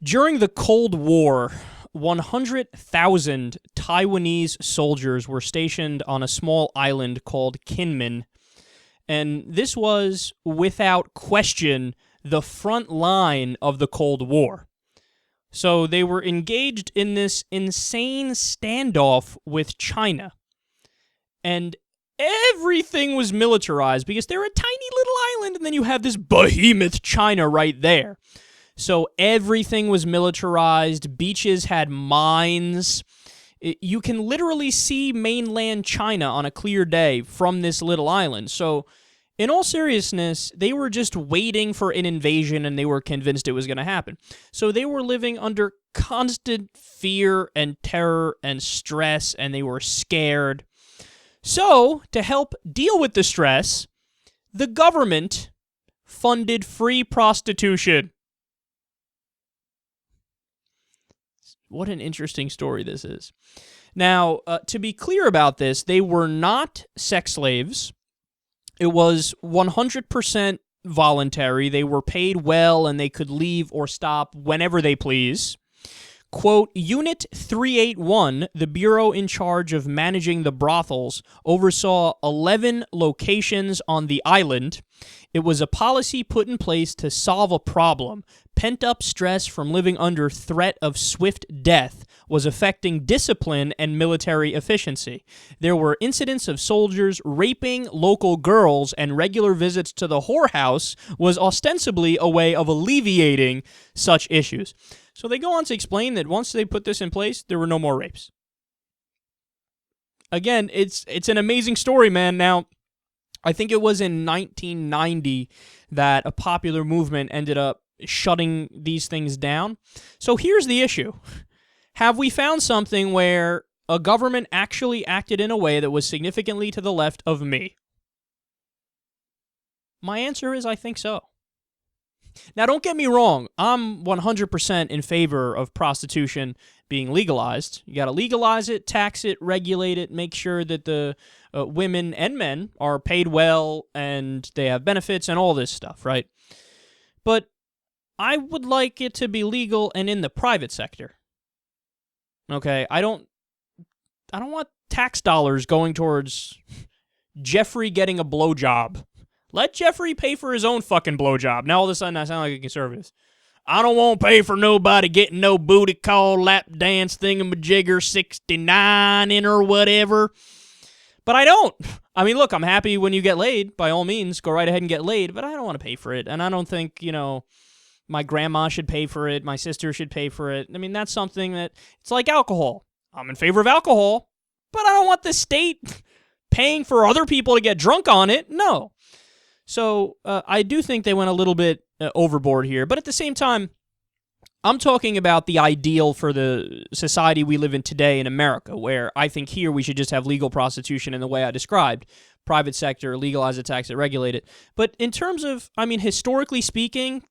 During the Cold War, 100,000 Taiwanese soldiers were stationed on a small island called Kinmen, and this was, without question, the front line of the Cold War. So they were engaged in this insane standoff with China, and everything was militarized because they're a tiny little island, and then you have this behemoth China right there. So everything was militarized. Beaches had mines. You can literally see mainland China on a clear day from this little island. So in all seriousness, they were just waiting for an invasion, and they were convinced it was going to happen. So they were living under constant fear and terror and stress, and they were scared. So to help deal with the stress, the government funded free prostitution. What an interesting story this is. Now, to be clear about this, they were not sex slaves. It was 100% voluntary. They were paid well, and they could leave or stop whenever they please. Quote, Unit 381, the bureau in charge of managing the brothels, oversaw 11 locations on the island. It was a policy put in place to solve a problem. Pent-up stress from living under threat of swift death was affecting discipline and military efficiency. There were incidents of soldiers raping local girls, and regular visits to the whorehouse was ostensibly a way of alleviating such issues. So they go on to explain that once they put this in place, there were no more rapes. Again, it's an amazing story, man. Now, I think it was in 1990 that a popular movement ended up shutting these things down. So here's the issue. Have we found something where a government actually acted in a way that was significantly to the left of me? My answer is I think so. Now, don't get me wrong. I'm 100% in favor of prostitution being legalized. You got to legalize it, tax it, regulate it, make sure that the women and men are paid well and they have benefits and all this stuff, right? But I would like it to be legal and in the private sector. Okay, I don't want tax dollars going towards Jeffrey getting a blowjob. Let Jeffrey pay for his own fucking blowjob. Now all of a sudden I sound like a conservative. I don't want to pay for nobody getting no booty call, lap dance, thingamajigger, 69 in or whatever. But I don't. I mean, look, I'm happy when you get laid. By all means, go right ahead and get laid. But I don't want to pay for it. And I don't think, my grandma should pay for it. My sister should pay for it. I mean, that's something that, it's like alcohol. I'm in favor of alcohol, but I don't want the state paying for other people to get drunk on it. No. So I do think they went a little bit overboard here. But at the same time, I'm talking about the ideal for the society we live in today in America, where I think here we should just have legal prostitution in the way I described. Private sector, legalize it, tax it, regulate it. But in terms of, historically speaking,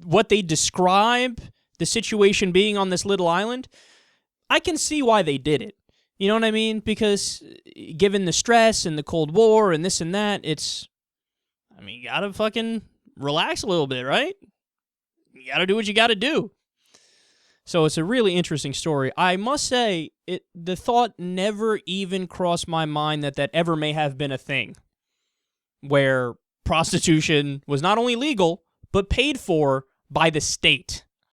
what they describe, the situation being on this little island, I can see why they did it. You know what I mean? Because given the stress and the Cold War and this and that, you gotta fucking relax a little bit, right? You gotta do what you gotta do. So it's a really interesting story. I must say, the thought never even crossed my mind that ever may have been a thing where prostitution was not only legal, but paid for by the state.